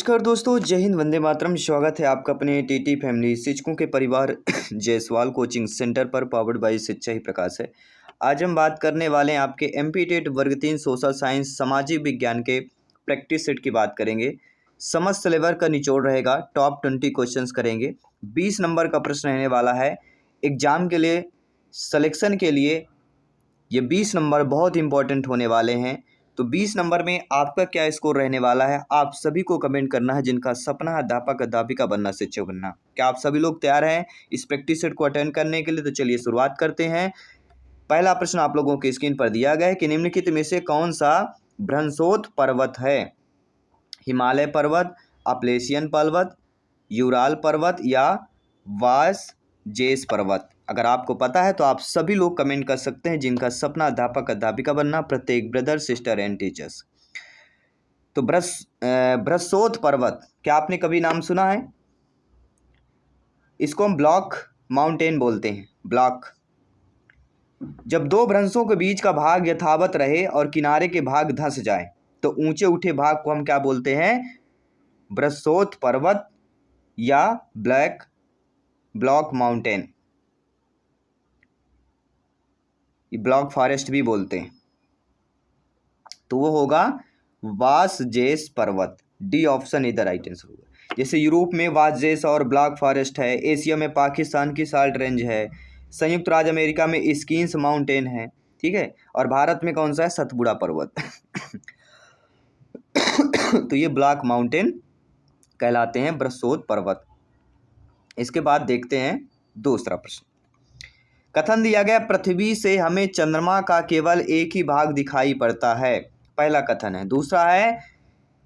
नमस्कार दोस्तों, जय हिंद, वंदे मातरम। स्वागत है आपका अपने टीटी फैमिली शिक्षकों के परिवार जायसवाल कोचिंग सेंटर पर, पावर्ड बाय शिक्षा ही प्रकाश है। आज हम बात करने वाले हैं आपके एमपी टेट वर्ग 3 सोशल साइंस सामाजिक विज्ञान के प्रैक्टिस सेट की बात करेंगे। समस्त सिलेबस का निचोड़ रहेगा, टॉप 20 क्वेश्चंस करेंगे। 20 नंबर का प्रश्न रहने वाला है एग्जाम के लिए, सिलेक्शन के लिए। ये 20 नंबर बहुत इंपॉर्टेंट होने वाले हैं। तो 20 नंबर में आपका क्या स्कोर रहने वाला है, आप सभी को कमेंट करना है जिनका सपना है अध्यापक अध्यापिका बनना, शिक्षक बनना। क्या आप सभी लोग तैयार हैं इस प्रैक्टिस सेट को अटेंड करने के लिए? तो चलिए शुरुआत करते हैं। पहला प्रश्न आप लोगों की स्क्रीन पर दिया गया है कि निम्नलिखित में से कौन सा भ्रंशोत पर्वत है? हिमालय पर्वत, अपलेशियन पर्वत, यूराल पर्वत या वासजेस पर्वत। अगर आपको पता है तो आप सभी लोग कमेंट कर सकते हैं जिनका सपना अध्यापक अध्यापिका बनना, प्रत्येक ब्रदर सिस्टर एंड टीचर्स। तो भ्रंशोत पर्वत, क्या आपने कभी नाम सुना है? इसको हम ब्लॉक माउंटेन बोलते हैं। ब्लॉक, जब दो भ्रंशों के बीच का भाग यथावत रहे और किनारे के भाग धंस जाए तो ऊंचे उठे भाग को हम क्या बोलते हैं? भ्रंशोत पर्वत या ब्लॉक माउंटेन, ब्लॉक फॉरेस्ट भी बोलते हैं। तो वो होगा वासजेस पर्वत। डी ऑप्शन इधर राइट आंसर होगा। जैसे यूरोप में वासजेस और ब्लॉक फॉरेस्ट है, एशिया में पाकिस्तान की साल्ट रेंज है, संयुक्त राज्य अमेरिका में स्कीन्स माउंटेन है, ठीक है, और भारत में कौन सा है? सतपुड़ा पर्वत। तो ये ब्लॉक माउंटेन कहलाते हैं, भ्रंशोत पर्वत। इसके बाद देखते हैं दूसरा प्रश्न। कथन दिया गया पृथ्वी से हमें चंद्रमा का केवल एक ही भाग दिखाई पड़ता है। पहला कथन है। दूसरा है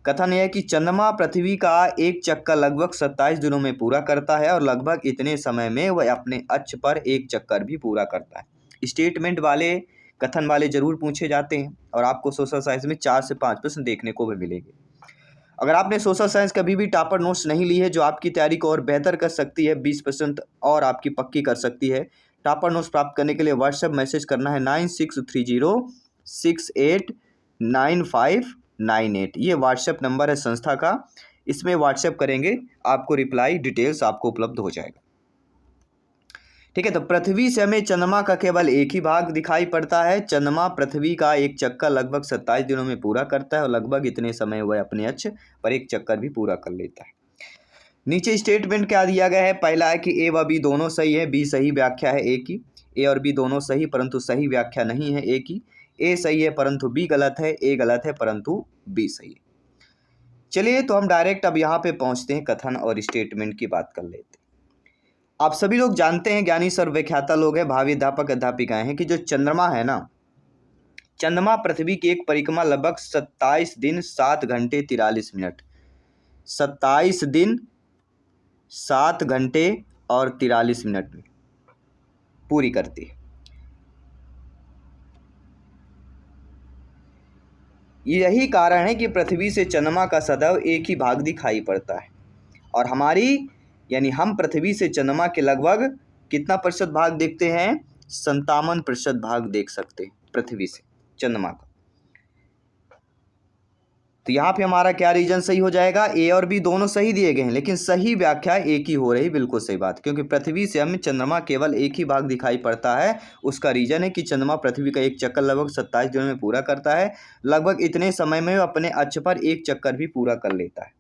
कथन यह है कि चंद्रमा पृथ्वी का एक चक्कर लगभग 27 दिनों में पूरा करता है और लगभग इतने समय में वह अपने अक्ष पर एक चक्कर भी पूरा करता है। स्टेटमेंट वाले कथन वाले जरूर पूछे जाते हैं और आपको सोशल साइंस में 4 से 5 प्रश्न देखने को भी मिलेंगे। अगर आपने सोशल साइंस कभी भी टॉपर नोट्स नहीं ली है जो आपकी तैयारी को और बेहतर कर सकती है, 20% और आपकी पक्की कर सकती है, टॉपर नोट्स प्राप्त करने के लिए व्हाट्सएप मैसेज करना है 9630689598। ये व्हाट्सएप नंबर है संस्था का, इसमें व्हाट्सएप करेंगे, आपको रिप्लाई डिटेल्स आपको उपलब्ध हो जाएगा। ठीक है, तो पृथ्वी से हमें चंद्रमा का केवल एक ही भाग दिखाई पड़ता है। चंद्रमा पृथ्वी का एक चक्कर लगभग 27 दिनों में पूरा करता है और लगभग इतने समय वह अपने अक्ष पर एक चक्कर भी पूरा कर लेता है। नीचे स्टेटमेंट क्या दिया गया है? पहला है कि ए व बी दोनों सही है, बी सही व्याख्या है ए की। ए और बी दोनों सही परंतु सही व्याख्या नहीं है ए की। ए सही है परंतु बी गलत है, ए गलत है परंतु बी सही है। चलिए तो हम डायरेक्ट अब यहाँ पे पहुँचते हैं, कथन और स्टेटमेंट की बात कर लेते हैं। आप सभी लोग जानते हैं, ज्ञानी सर्वव्याख्याता लोग हैं, भावी अध्यापक अध्यापिकाएं हैं, कि जो चंद्रमा है ना, चंद्रमा पृथ्वी की एक परिक्रमा लगभग 27 दिन 7 घंटे 43 मिनट, 27 दिन 7 घंटे और 43 मिनट में पूरी करती है। यही कारण है कि पृथ्वी से चंद्रमा का सदैव एक ही भाग दिखाई पड़ता है और हमारी यानी हम पृथ्वी से चंद्रमा के लगभग कितना प्रतिशत भाग देखते हैं? 57% भाग देख सकते हैं पृथ्वी से चंद्रमा का। तो यहाँ पे हमारा क्या रीजन सही हो जाएगा? ए और बी दोनों सही दिए गए हैं लेकिन सही व्याख्या एक ही हो रही। बिल्कुल सही बात, क्योंकि पृथ्वी से हमें चंद्रमा केवल एक ही भाग दिखाई पड़ता है। उसका रीजन है कि चंद्रमा पृथ्वी का एक चक्कर लगभग 27 दिनों में पूरा करता है, लगभग इतने समय में अपने अक्ष पर एक चक्कर भी पूरा कर लेता है।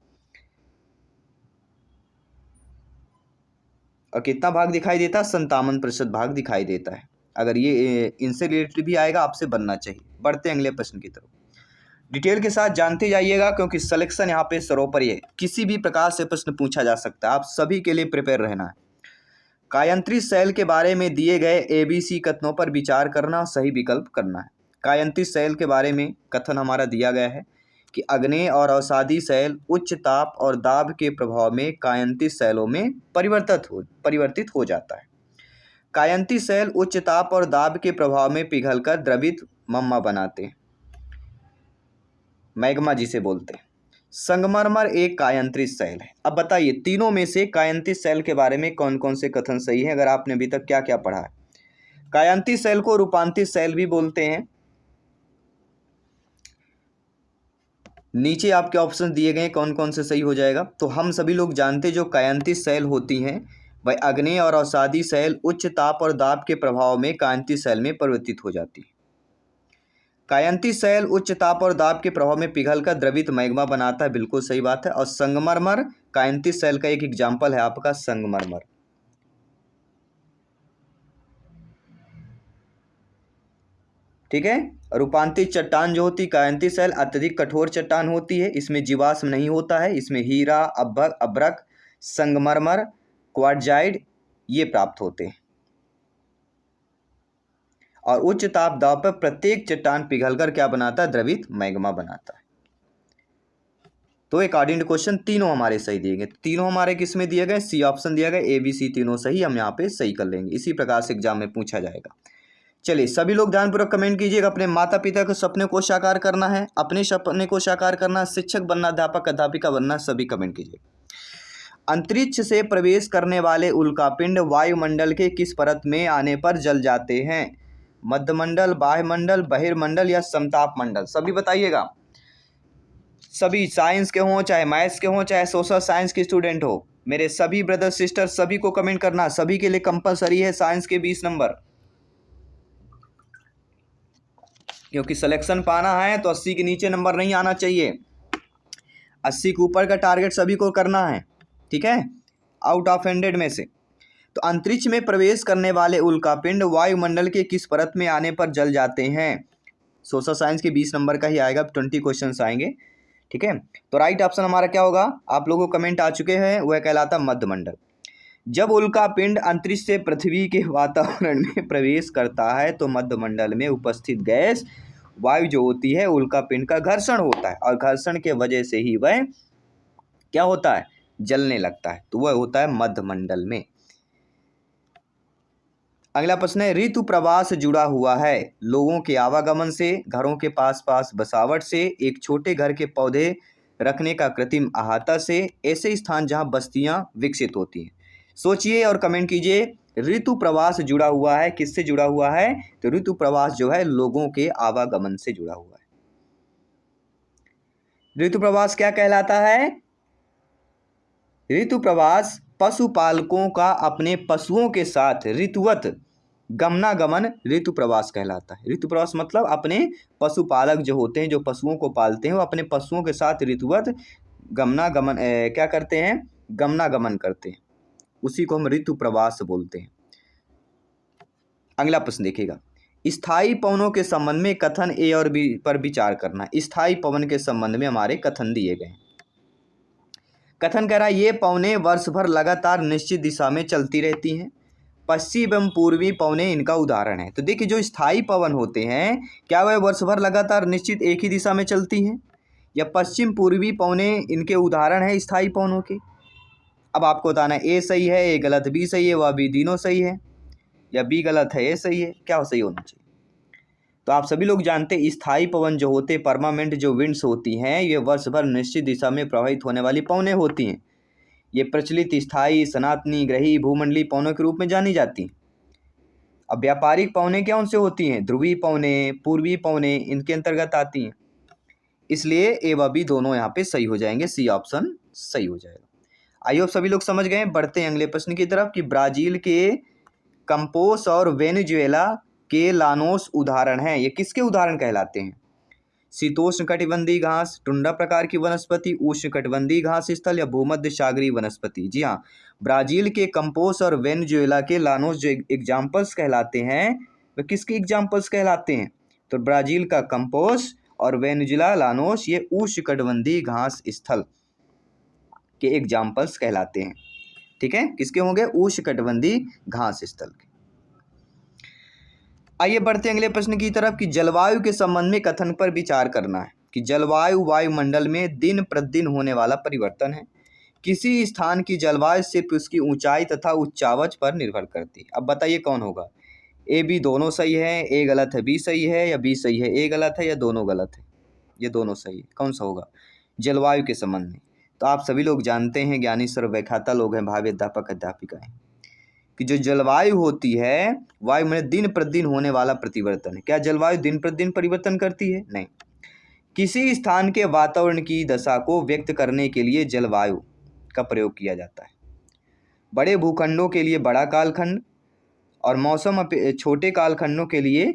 और कितना भाग दिखाई देता है? 57% भाग दिखाई देता है। अगर ये इनसे रिलेटेड भी आएगा आपसे बनना चाहिए। बढ़ते हैं अगले प्रश्न की तरफ, डिटेल के साथ जानते जाइएगा क्योंकि सिलेक्शन यहाँ पे सर्वोपरि है। किसी भी प्रकार से प्रश्न पूछा जा सकता है, आप सभी के लिए प्रिपेयर रहना है। कायंत्री सेल के बारे में दिए गए ABC कथनों पर विचार करना, सही विकल्प करना है। कायंत्री सेल के बारे में कथन हमारा दिया गया है कि अग्नेय और अवसादी सेल उच्च ताप और दाब के प्रभाव में कायंती सेलों में परिवर्तित हो जाता है। कायंती सेल उच्च ताप और दाब के प्रभाव में पिघलकर द्रवित मम्मा बनाते हैं, मैग्मा जिसे बोलते हैं। संगमरमर एक कायंत्री सेल है। अब बताइए तीनों में से कायंती सेल के बारे में कौन कौन से कथन सही है? अगर आपने अभी तक क्या क्या पढ़ा है। कायंती सेल को रूपांतरित सेल भी बोलते हैं, नीचे आपके ऑप्शन दिए गए कौन कौन से सही हो जाएगा। तो हम सभी लोग जानते जो कायांतिक सेल होती हैं वह अग्नेय और अवसादी सेल उच्च ताप और दाब के प्रभाव में कायांतिक सेल में परिवर्तित हो जाती है। कायांतिक सेल उच्च ताप और दाब के प्रभाव में पिघलकर द्रवित मैग्मा बनाता है, बिल्कुल सही बात है। और संगमरमर कायांतिक सेल का एक एग्जाम्पल है आपका संगमरमर। ठीक है। रूपांतरित चट्टान जो होती कायांतिक सेल अत्यधिक कठोर चट्टान होती है, इसमें जीवाश्म नहीं होता है, इसमें हीरा, अभ्रक, संगमरमर, क्वार्टजाइट ये प्राप्त होते हैं। और उच्च ताप दाब पर प्रत्येक चट्टान पिघलकर क्या बनाता है, द्रवित मैग्मा बनाता है। तो अकॉर्डिंग टू क्वेश्चन तीनों हमारे सही दिए गए। तीनों हमारे किस में दिए गए, सी ऑप्शन दिया गया, ए बी सी तीनों सही, हम यहाँ पे सही कर लेंगे। इसी प्रकार से एग्जाम में पूछा जाएगा। चलिए सभी लोग ध्यानपूर्वक कमेंट कीजिएगा। अपने माता पिता के सपने को साकार करना है, अपने सपने को साकार करना, शिक्षक बनना, अध्यापक अध्यापिका बनना, सभी कमेंट कीजिए। अंतरिक्ष से प्रवेश करने वाले उल्कापिंड वायुमंडल के किस परत में आने पर जल जाते हैं, मध्यमंडल, बाह्यमंडल, बहिर्मंडल या समताप मंडल, सभी बताइएगा। सभी साइंस के हों, चाहे मैथ्स के हों, चाहे सोशल साइंस के स्टूडेंट हो, मेरे सभी ब्रदर सिस्टर सभी को कमेंट करना। सभी के लिए कंपलसरी है साइंस के 20 नंबर, क्योंकि सिलेक्शन पाना है तो 80 के नीचे नंबर नहीं आना चाहिए। 80 के ऊपर का टारगेट सभी को करना है, ठीक है, आउट ऑफ 100 में से। तो अंतरिक्ष में प्रवेश करने वाले उल्कापिंड वायुमंडल के किस परत में आने पर जल जाते हैं, सोशल साइंस के 20 नंबर का ही आएगा, 20 क्वेश्चन आएंगे। ठीक है। तो राइट ऑप्शन हमारा क्या होगा, आप लोगों को कमेंट आ चुके हैं, वह कहलाता मध्यमंडल। जब उल्कापिंड अंतरिक्ष से पृथ्वी के वातावरण में प्रवेश करता है तो मध्यमंडल में उपस्थित गैस वायु जो होती है उल्कापिंड का घर्षण होता है, और घर्षण के वजह से ही वह क्या होता है, जलने लगता है, तो वह होता है मध्यमंडल में। अगला प्रश्न है, ऋतु प्रवाह से जुड़ा हुआ है, लोगों के आवागमन से, घरों के पास पास बसावट से, एक छोटे घर के पौधे रखने का कृत्रिम अहाता से, ऐसे स्थान जहां बस्तियां विकसित होती हैं। सोचिए और कमेंट कीजिए। ऋतु प्रवाह से जुड़ा हुआ है, किससे जुड़ा हुआ है, तो ऋतु प्रवाह जो है लोगों के आवागमन से जुड़ा हुआ है। ऋतु प्रवास क्या कहलाता है, ऋतु प्रवास पशुपालकों का अपने पशुओं के साथ ऋतुवत गमनागमन ऋतु प्रवास कहलाता है। ऋतु प्रवास मतलब अपने पशुपालक जो होते हैं, जो पशुओं को पालते हैं, वो अपने पशुओं के साथ ऋतुवत गमनागमन क्या करते हैं, गमनागमन करते हैं, उसी को हम ऋतु प्रवास बोलते हैं। अगला प्रश्न देखिएगा, स्थायी पवनों के संबंध में कथन ए और बी पर विचार करना। स्थायी पवन के संबंध में हमारे कथन दिए गए। कथन कह रहा है, ये पवनें वर्ष भर लगातार निश्चित दिशा में चलती रहती हैं, पश्चिम एवं पूर्वी पवनें इनका उदाहरण है। तो देखिए जो स्थायी पवन होते हैं क्या वह वर्ष भर लगातार निश्चित एक ही दिशा में चलती हैं, या पश्चिम पूर्वी पवनें इनके उदाहरण है स्थायी पवनों के। अब आपको बताना है ए सही है, ए गलत, बी सही है, वह बी तीनों सही है, या बी गलत है, ए सही है, क्या सही होना चाहिए। तो आप सभी लोग जानते हैं स्थायी पवन जो होते, परमानेंट जो विंड्स होती हैं, ये वर्ष भर निश्चित दिशा में प्रवाहित होने वाली पवनें होती हैं। ये प्रचलित स्थायी, सनातनी, ग्रही, भूमंडलीय पवनों के रूप में जानी जाती हैं। अब व्यापारिक पवनें क्या उनसे होती हैं, ध्रुवीय पवनें, पूर्वी पवनें इनके अंतर्गत आती हैं। इसलिए ए व बी दोनों यहाँ पे सही हो जाएंगे, सी ऑप्शन सही हो जाएगा। आई होप सभी लोग समझ गए। बढ़ते हैं अगले प्रश्न की तरफ कि ब्राजील के कंपोस और वेनेजुएला के लानोस उदाहरण हैं। ये किसके उदाहरण कहलाते हैं, शीतोष्ण कटिबंधीय घास, टुंड्रा प्रकार की वनस्पति, उष्ण कटिबंधीय घास स्थल, या भूमध्य सागरीय वनस्पति। जी हाँ, ब्राजील के कंपोस और वेनेजुएला के लानोस जो एग्जाम्पल्स कहलाते हैं वे किसके एग्जाम्पल्स कहलाते हैं, तो ब्राजील का कंपोस और वेनेजुएला लानोस ये उष्ण कटिबंधीय घास स्थल के एग्जाम्पल्स कहलाते हैं। ठीक है, किसके होंगे, उष्ण कटिबंधीय घास स्थल के। आइए बढ़ते अगले प्रश्न की तरफ कि जलवायु के संबंध में कथन पर विचार करना है कि जलवायु वायुमंडल में दिन प्रतिदिन होने वाला परिवर्तन है। किसी स्थान की जलवायु सिर्फ उसकी ऊंचाई तथा उच्चावच पर निर्भर करती है। अब बताइए कौन होगा, ए बी दोनों सही है, ए गलत है, बी सही है, या बी सही है, ए गलत है, या दोनों गलत है, ये दोनों सही है, कौन सा होगा जलवायु के संबंध में। तो आप सभी लोग जानते हैं, ज्ञानी सर्वव्याख्याता लोग हैं, भावी अध्यापक अध्यापिकाएं, कि जो जलवायु होती है वायु में दिन प्रतिदिन होने वाला परिवर्तन है। क्या जलवायु दिन प्रतिदिन परिवर्तन करती है, नहीं। किसी स्थान के वातावरण की दशा को व्यक्त करने के लिए जलवायु का प्रयोग किया जाता है। बड़े भूखंडों के लिए बड़ा कालखंड और छोटे कालखंडों के लिए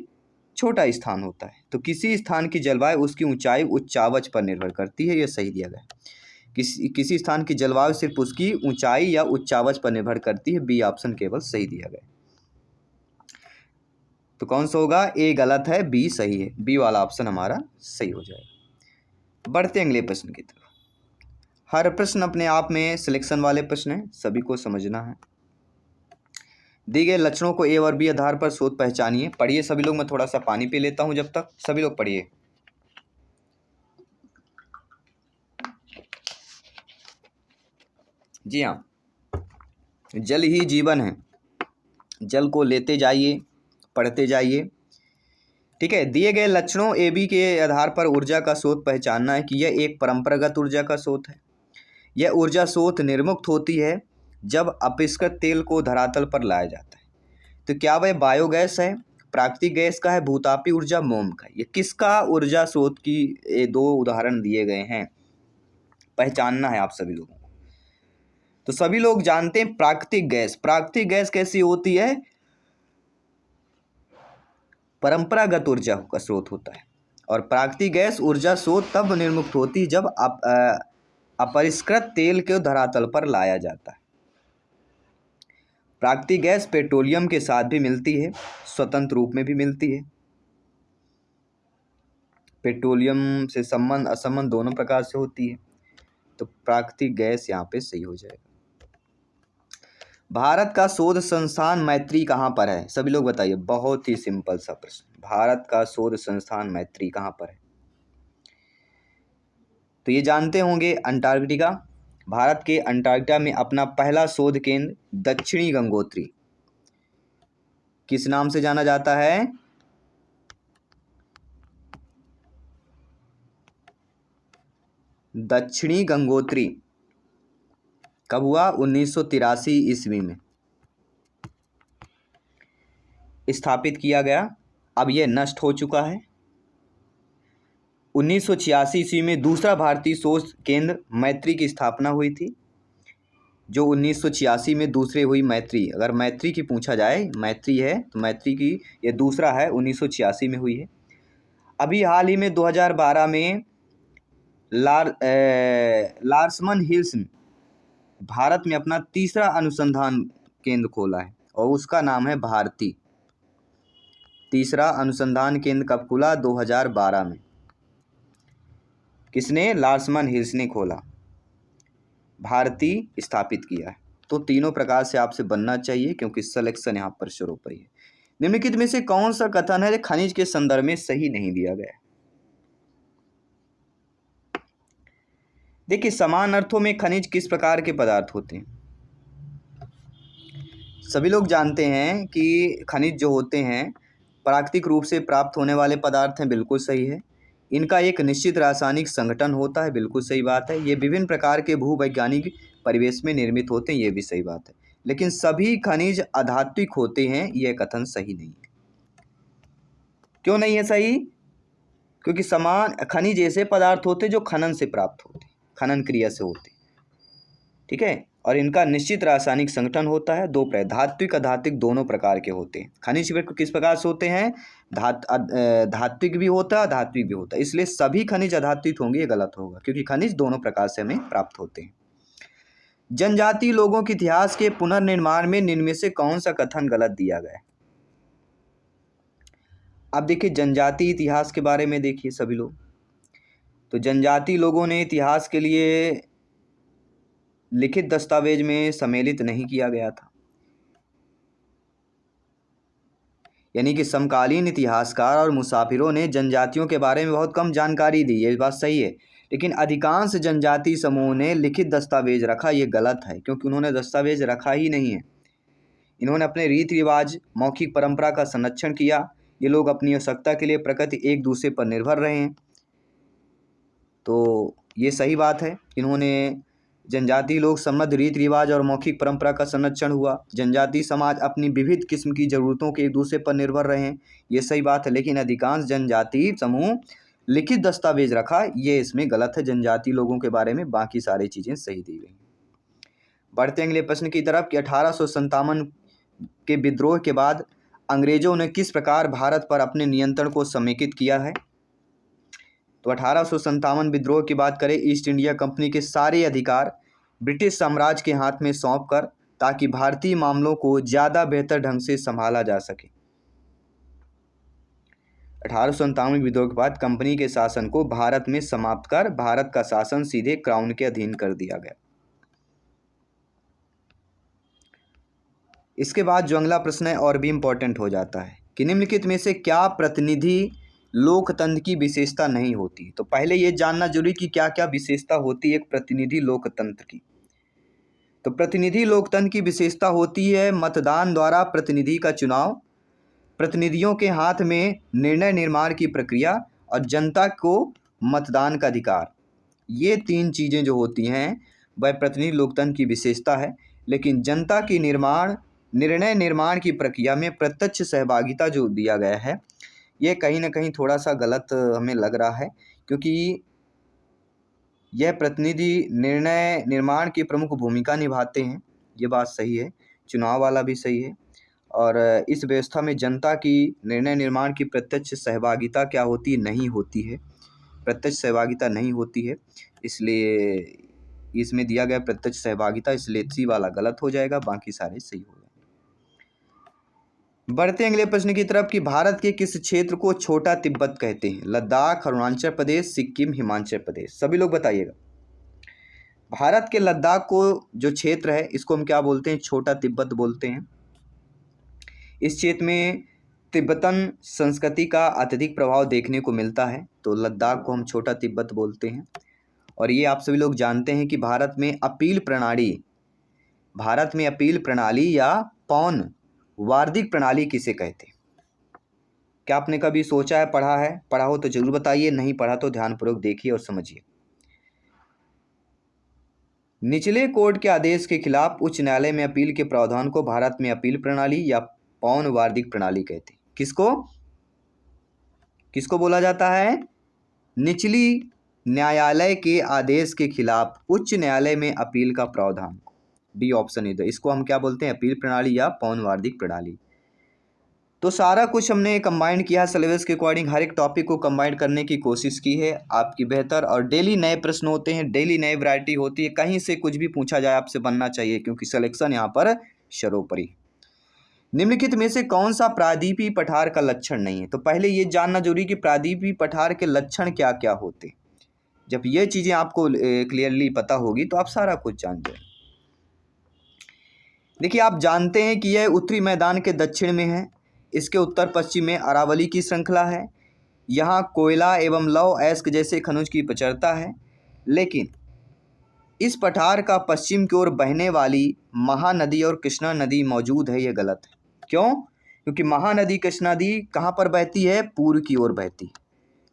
छोटा स्थान होता है। तो किसी स्थान की जलवायु उसकी ऊंचाई उच्चावच पर निर्भर करती है, यह सही दिया गया है। किसी स्थान की जलवायु सिर्फ उसकी ऊंचाई या उच्चावच पर निर्भर करती है, बी ऑप्शन केवल सही दिया गया। तो कौन सा होगा? ए गलत है, बी सही है। बी वाला ऑप्शन हमारा सही हो जाएगा। बढ़ते अगले प्रश्न की तरफ। हर प्रश्न अपने आप में सिलेक्शन वाले प्रश्न हैं, सभी को समझना है। दिए गए लक्षणों को ए और बी आधार पर शोध पहचानिए। पढ़िए सभी लोग, मैं थोड़ा सा पानी पी लेता हूं जब तक। सभी लोग पढ़िए। जी हाँ, जल ही जीवन है, जल को लेते जाइए, पढ़ते जाइए। ठीक है। दिए गए लक्षणों ए बी के आधार पर ऊर्जा का स्रोत पहचानना है कि यह एक परंपरागत ऊर्जा का स्रोत है। यह ऊर्जा स्रोत निर्मुक्त होती है जब अपशिष्ट तेल को धरातल पर लाया जाता है। तो क्या वह बायोगैस है, प्राकृतिक गैस का है, भूतापी ऊर्जा, मोम का? ये किसका ऊर्जा स्रोत की ये दो उदाहरण दिए गए हैं, पहचानना है आप सभी लोगों को। तो सभी लोग जानते हैं प्राकृतिक गैस। प्राकृतिक गैस कैसी होती है? परंपरागत ऊर्जा का स्रोत होता है। और प्राकृतिक गैस ऊर्जा स्रोत तब निर्मुक्त होती है जब अपरिष्कृत तेल को धरातल पर लाया जाता है। प्राकृतिक गैस पेट्रोलियम के साथ भी मिलती है, स्वतंत्र रूप में भी मिलती है। पेट्रोलियम से संबंध असंबंध दोनों प्रकार से होती है। तो प्राकृतिक गैस यहाँ पे सही हो जाएगा। भारत का शोध संस्थान मैत्री कहाँ पर है? सभी लोग बताइए। बहुत ही सिंपल सा प्रश्न। भारत का शोध संस्थान मैत्री कहाँ पर है? तो ये जानते होंगे, अंटार्कटिका। भारत के अंटार्कटिका में अपना पहला शोध केंद्र दक्षिणी गंगोत्री किस नाम से जाना जाता है? दक्षिणी गंगोत्री कब हुआ? 1983 ईस्वी में स्थापित किया गया। अब यह नष्ट हो चुका है। 1986 ईस्वी में दूसरा भारतीय शोध केंद्र मैत्री की स्थापना हुई थी, जो 1986 में दूसरे हुई। मैत्री, अगर मैत्री की पूछा जाए, मैत्री है तो मैत्री की ये दूसरा है, 1986 में हुई है। अभी हाल ही में 2012 में लार्समन हिल्स भारत में अपना तीसरा अनुसंधान केंद्र खोला है और उसका नाम है भारती। तीसरा अनुसंधान केंद्र कब खुला? 2012 में। किसने? लार्समन हिल्स ने खोला, भारती स्थापित किया है। तो तीनों प्रकार से आपसे बनना चाहिए क्योंकि सिलेक्शन यहाँ पर सर्वोपरि है। निम्नलिखित में से कौन सा कथन है जो खनिज के संदर्भ में सही नहीं दिया गया? देखिए, समान अर्थों में खनिज किस प्रकार के पदार्थ होते हैं? सभी लोग जानते हैं कि खनिज जो होते हैं प्राकृतिक रूप से प्राप्त होने वाले पदार्थ हैं, बिल्कुल सही है। इनका एक निश्चित रासायनिक संगठन होता है, बिल्कुल सही बात है। ये विभिन्न प्रकार के भूवैज्ञानिक परिवेश में निर्मित होते हैं, ये भी सही बात है। लेकिन सभी खनिज अधात्विक होते हैं, यह कथन सही नहीं है। क्यों नहीं है सही? क्योंकि समान खनिज ऐसे पदार्थ होते हैं जो खनन से प्राप्त होते हैं, खनन क्रिया से होते हैं। ठीक है। और इनका निश्चित रासायनिक संगठन होता है। दो प्रकार, धात्विक अधात्विक दोनों प्रकार के होते हैं। खनिज किस प्रकार से होते हैं? धात्विक भी होता है, अधात्विक भी होता है। इसलिए सभी खनिज अधात्विक होंगे, ये गलत होगा, क्योंकि खनिज दोनों प्रकार से हमें प्राप्त होते हैं। जनजातीय लोगों के इतिहास के पुनर्निर्माण में निम्न में से कौन सा कथन गलत दिया गया है? अब देखिए, जनजातीय इतिहास के बारे में देखिए सभी लोग। तो जनजातीय लोगों ने इतिहास के लिए लिखित दस्तावेज में सम्मिलित नहीं किया गया था। यानी कि समकालीन इतिहासकार और मुसाफिरों ने जनजातियों के बारे में बहुत कम जानकारी दी, ये बात सही है। लेकिन अधिकांश जनजातीय समूह ने लिखित दस्तावेज रखा, ये गलत है, क्योंकि उन्होंने दस्तावेज रखा ही नहीं है। इन्होंने अपने रीति रिवाज, मौखिक परंपरा का संरक्षण किया। ये लोग अपनी आवश्यकता के लिए प्रकृति एक दूसरे पर निर्भर रहे हैं, तो ये सही बात है। इन्होंने जनजातीय लोग समृद्ध रीति रिवाज और मौखिक परंपरा का संरक्षण हुआ। जनजातीय समाज अपनी विविध किस्म की जरूरतों के एक दूसरे पर निर्भर रहे हैं, ये सही बात है। लेकिन अधिकांश जनजातीय समूह लिखित दस्तावेज रखा, ये इसमें गलत है। जनजाति लोगों के बारे में बाकी सारी चीज़ें सही दी गई। बढ़ते हैं अगले प्रश्न की तरफ कि 1857 के विद्रोह के बाद अंग्रेजों ने किस प्रकार भारत पर अपने नियंत्रण को समेकित किया है। तो 1857 विद्रोह की बात करें, ईस्ट इंडिया कंपनी के सारे अधिकार ब्रिटिश साम्राज्य के हाथ में सौंप कर, ताकि भारतीय मामलों को ज़्यादा बेहतर ढंग से संभाला जा सके। 1857 विद्रोह के बाद कंपनी के शासन को भारत में समाप्त कर भारत का शासन सीधे क्राउन के अधीन कर दिया गया। इसके बाद जो अगला प्रश्न है और भी इम्पोर्टेंट हो जाता है कि निम्नलिखित में से क्या प्रतिनिधि लोकतंत्र की विशेषता नहीं होती। तो पहले ये जानना जरूरी कि क्या क्या विशेषता होती है एक प्रतिनिधि लोकतंत्र की। तो प्रतिनिधि लोकतंत्र की विशेषता होती है मतदान द्वारा प्रतिनिधि का चुनाव, प्रतिनिधियों के हाथ में निर्णय निर्माण की प्रक्रिया और जनता को मतदान का अधिकार। ये तीन चीज़ें जो होती हैं वह प्रतिनिधि लोकतंत्र की विशेषता है। लेकिन जनता की निर्णय निर्माण की प्रक्रिया में प्रत्यक्ष सहभागिता जो दिया गया है, ये कहीं ना कहीं थोड़ा सा गलत हमें लग रहा है, क्योंकि यह प्रतिनिधि निर्णय निर्माण की प्रमुख भूमिका निभाते हैं, ये बात सही है। चुनाव वाला भी सही है। और इस व्यवस्था में जनता की निर्णय निर्माण की प्रत्यक्ष सहभागिता क्या होती नहीं होती है, प्रत्यक्ष सहभागिता नहीं होती है। इसलिए इसमें दिया गया प्रत्यक्ष सहभागिता, इसलिए सी वाला गलत हो जाएगा, बाकी सारे सही हो जाएंगे। बढ़ते अगले प्रश्न की तरफ कि भारत के किस क्षेत्र को छोटा तिब्बत कहते हैं। लद्दाख, अरुणाचल प्रदेश, सिक्किम, हिमाचल प्रदेश। सभी लोग बताइएगा। भारत के लद्दाख को जो क्षेत्र है इसको हम क्या बोलते हैं, छोटा तिब्बत बोलते हैं। इस क्षेत्र में तिब्बतन संस्कृति का अत्यधिक प्रभाव देखने को मिलता है, तो लद्दाख को हम छोटा तिब्बत बोलते हैं। और ये आप सभी लोग जानते हैं कि भारत में अपील प्रणाली या पौन वार्षिक प्रणाली किसे कहते हैं। क्या आपने कभी सोचा है, पढ़ा हो तो जरूर बताइए, नहीं पढ़ा तो ध्यानपूर्वक देखिए और समझिए। निचले कोर्ट के आदेश के खिलाफ उच्च न्यायालय में अपील के प्रावधान को भारत में अपील प्रणाली या पौन वार्षिक प्रणाली कहते हैं। किसको बोला जाता है? निचली न्यायालय के आदेश के खिलाफ उच्च न्यायालय में अपील का प्रावधान, बी ऑप्शन इधर, इसको हम क्या बोलते हैं, अपील प्रणाली या पौन वार्षिक प्रणाली। तो सारा कुछ हमने कंबाइंड किया, सिलेबस के अकॉर्डिंग हर एक टॉपिक को कंबाइंड करने की कोशिश की है आपकी बेहतर। और डेली नए प्रश्न होते हैं, डेली नई वैरायटी होती है, कहीं से कुछ भी पूछा जाए आपसे बनना चाहिए, क्योंकि सिलेक्शन यहाँ पर सर्वोपरि। निम्नलिखित में से कौन सा प्रादीपी पठार का लक्षण नहीं है। तो पहले ये जानना जरूरी कि प्रादीपी पठार के लक्षण क्या क्या होते हैं। जब ये चीज़ें आपको क्लियरली पता होगी तो आप सारा कुछ जान जाए। देखिए, आप जानते हैं कि यह उत्तरी मैदान के दक्षिण में है, इसके उत्तर पश्चिम में अरावली की श्रृंखला है, यहाँ कोयला एवं लौह अयस्क जैसे खनिज की प्रचुरता है। लेकिन इस पठार का पश्चिम की ओर बहने वाली महानदी और कृष्णा नदी मौजूद है, ये गलत है। क्यों? क्योंकि महानदी कृष्णा नदी कहाँ पर बहती है? पूर्व की ओर बहती है।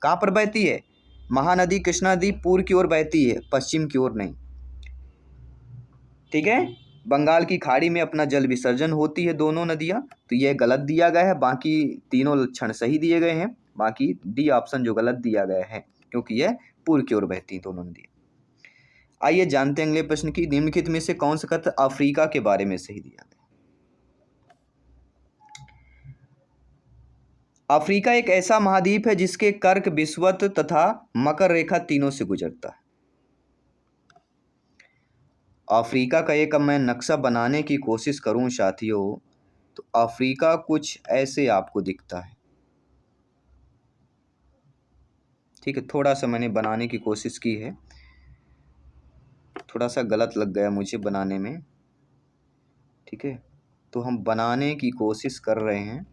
कहाँ पर बहती है? महानदी कृष्णा नदी पूर्व की ओर बहती है, पश्चिम की ओर नहीं। ठीक है, बंगाल की खाड़ी में अपना जल विसर्जन होती है दोनों नदियाँ, तो यह गलत दिया गया है। बाकी तीनों लक्षण सही दिए गए हैं, बाकी डी ऑप्शन जो गलत दिया गया है, क्योंकि यह पूर्व की ओर बहती है दोनों नदियाँ। आइए जानते हैं अगले प्रश्न की, निम्नलिखित में से कौन सा कथन अफ्रीका के बारे में सही दिया गया। अफ्रीका एक ऐसा महाद्वीप है जिसके कर्क, विषुवत तथा मकर रेखा तीनों से गुजरता है। अफ्रीका का एक मैं नक्शा बनाने की कोशिश करूं साथियों, तो अफ्रीका कुछ ऐसे आपको दिखता है। ठीक है, थोड़ा सा मैंने बनाने की कोशिश की है, थोड़ा सा गलत लग गया मुझे बनाने में। ठीक है, तो हम बनाने की कोशिश कर रहे हैं,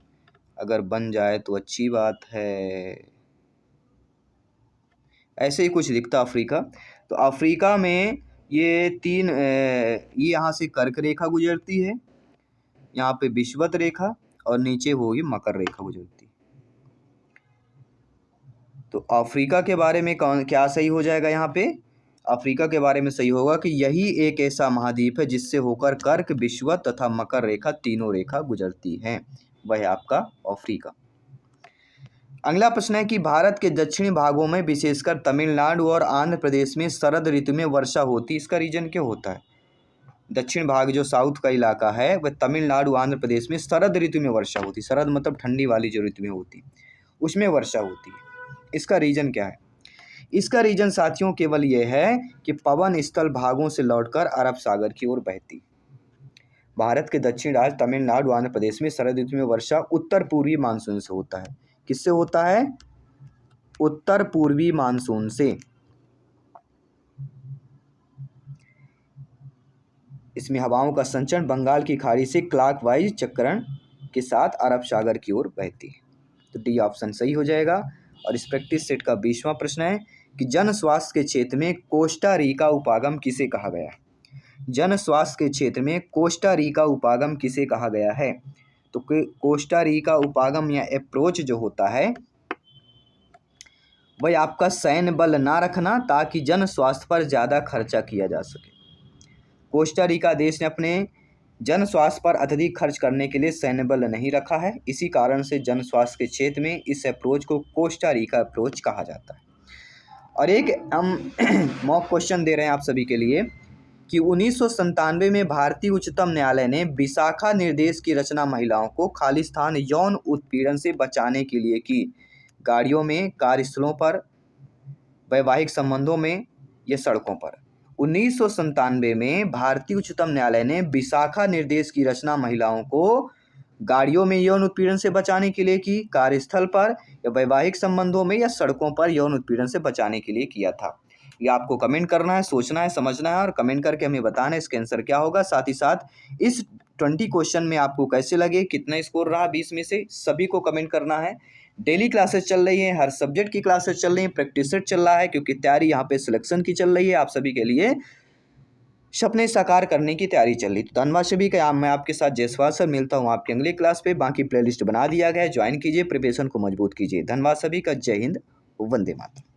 अगर बन जाए तो अच्छी बात है। ऐसे ही कुछ दिखता अफ्रीका। तो अफ्रीका में ये तीन, ये यहाँ से कर्क रेखा गुजरती है, यहाँ पे विषुवत रेखा और नीचे होगी मकर रेखा गुजरती है। तो अफ्रीका के बारे में क्या सही हो जाएगा यहाँ पे? अफ्रीका के बारे में सही होगा कि यही एक ऐसा महाद्वीप है जिससे होकर कर्क, विषुवत तथा मकर रेखा तीनों रेखा गुजरती हैं, वह आपका अफ्रीका। अगला प्रश्न है कि भारत के दक्षिणी भागों में विशेषकर तमिलनाडु और आंध्र प्रदेश में शरद ऋतु में वर्षा होती, इसका रीजन क्या होता है? दक्षिण भाग जो साउथ का इलाका है वह तमिलनाडु आंध्र प्रदेश में शरद ऋतु में वर्षा होती, शरद मतलब ठंडी वाली जो ऋतु में होती उसमें वर्षा होती है। इसका रीजन क्या है? इसका रीजन साथियों केवल ये है कि पवन स्थल भागों से लौटकर अरब सागर की ओर बहती। भारत के दक्षिण राज्य तमिलनाडु आंध्र प्रदेश में शरद ऋतु में वर्षा उत्तर पूर्वी मानसून से होता है। किससे होता है? उत्तर पूर्वी मानसून से। इसमें हवाओं का संचरण बंगाल की खाड़ी से क्लॉकवाइज चक्रण के साथ अरब सागर की ओर बहती है। तो डी ऑप्शन सही हो जाएगा। और इस प्रैक्टिस सेट का 20वां प्रश्न है कि जन स्वास्थ्य के क्षेत्र में कोस्टा रिका उपागम किसे कहा गया है? जन स्वास्थ्य के क्षेत्र में कोस्टा रिका उपागम किसे कहा गया है? तो कोस्टा रिका उपागम या अप्रोच जो होता है वह आपका सैन्य बल ना रखना ताकि जन स्वास्थ्य पर ज़्यादा खर्चा किया जा सके। कोस्टा रिका देश ने अपने जन स्वास्थ्य पर अत्यधिक खर्च करने के लिए सैन्य बल नहीं रखा है, इसी कारण से जन स्वास्थ्य के क्षेत्र में इस अप्रोच को कोस्टा रिका अप्रोच कहा जाता है। और एक हम मॉक क्वेश्चन दे रहे हैं आप सभी के लिए कि 1997 में भारतीय उच्चतम न्यायालय ने विशाखा निर्देश की रचना महिलाओं को खालिस्तान यौन उत्पीड़न से बचाने के लिए की। गाड़ियों में, कार्यस्थलों पर, वैवाहिक संबंधों में या सड़कों पर। 1997 में भारतीय उच्चतम न्यायालय ने विशाखा निर्देश की रचना महिलाओं को गाड़ियों में यौन उत्पीड़न से बचाने के लिए की, कार्यस्थल पर या वैवाहिक संबंधों में या सड़कों पर यौन उत्पीड़न से बचाने के लिए किया था। ये आपको कमेंट करना है, सोचना है, समझना है और कमेंट करके हमें बताना है इसका आंसर क्या होगा। साथ ही साथ इस 20 क्वेश्चन में आपको कैसे लगे, कितना स्कोर रहा 20 में से, सभी को कमेंट करना है। डेली क्लासेस चल रही हैं, हर सब्जेक्ट की क्लासेस चल रही हैं, प्रैक्टिस सेट चल रहा है क्योंकि तैयारी यहाँ पे सिलेक्शन की चल रही है, आप सभी के लिए सपने साकार करने की तैयारी चल रही। तो धन्यवाद सभी का। मैं आपके साथ जयसवाल सर मिलता हूँ आपकी अगली क्लास पे। बाकी प्लेलिस्ट बना दिया गया है, ज्वाइन कीजिए, प्रिपरेशन को मजबूत कीजिए। धन्यवाद सभी का। जय हिंद, वंदे मातरम।